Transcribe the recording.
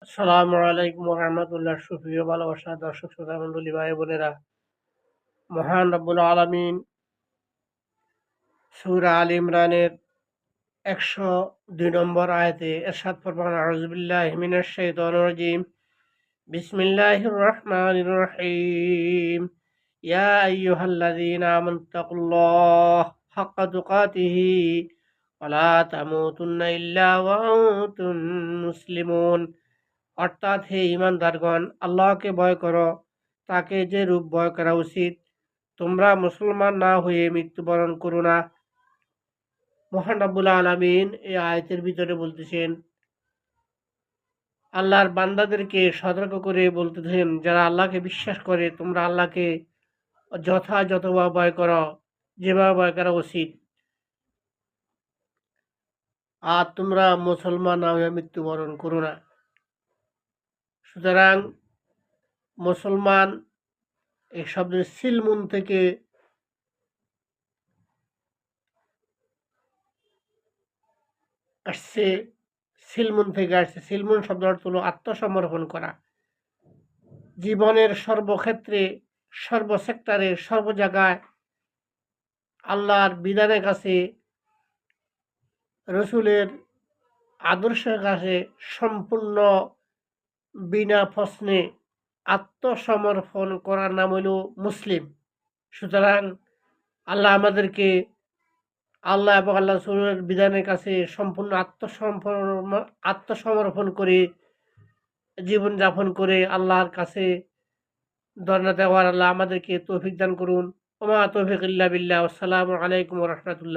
আসসালামু আলাইকুম রহমতুল্লাহ। সুপ্রিয় ভালোবাসা দর্শক শ্রোতা মন্ডলী, ভাই বোনেরা, মহান রব্বুল আলামিন সূরা আল ইমরানের 102 নম্বর আয়াতে ইরশাদ ফরমান, আউযু বিল্লাহি মিনাশ শাইতানির রাজিম, বিসমিল্লাহির রহমানির রহিম, ইয়া আইয়ুহাল্লাযীনা আমানুত্তাকুল্লাহ হাক্কা তুকাতিহি ওয়া লা তামুতুন্না ইল্লা ওয়া আনতুম মুসলিমুন। অর্থাৎ, হে ঈমানদারগণ, আল্লাহকে ভয় করো, তাকে যে রূপ ভয় করা উচিত, তোমরা মুসলমান না হয়ে মৃত্যুবরণ করো না। মহান রব্বুল আলামিন এই আয়াতের ভিতরে বলতেছেন, আল্লাহর বান্দাদেরকে সতর্ক করে বলতেছেন, যারা আল্লাহকে বিশ্বাস করে, তোমরা আল্লাহকে যথাযথভাবে ভয় করো, যেভাবে ভয় করা উচিত, আর তোমরা মুসলমান না হয়ে মৃত্যুবরণ করো না। সুতরাং মুসলমান এই শব্দের সিলমুন থেকে আসছে, সিলমুন থেকে আসছে। সিলমুন শব্দ অর্থ হলো আত্মসমর্পণ করা। জীবনের সর্বক্ষেত্রে, সর্বসেক্টরে, সর্ব জায়গায় আল্লাহর বিধানের কাছে, রসুলের আদর্শের কাছে সম্পূর্ণ বিনা প্রশ্নে আত্মসমর্পণ করার নাম হইল মুসলিম। সুতরাং আল্লাহ আমাদেরকে আল্লাহ এবং আল্লাহ রসুলের বিধানের কাছে সম্পূর্ণ আত্মসমর্পণ করে জীবনযাপন করে আল্লাহর কাছে ধর্ণা দেওয়ার আল্লাহ আমাদেরকে তৌফিক দান করুন। ওমা তৌফিক ইল্লা বিল্লাহ। আসসালামু আলাইকুম ওয়া রাহমাতুল্লাহ।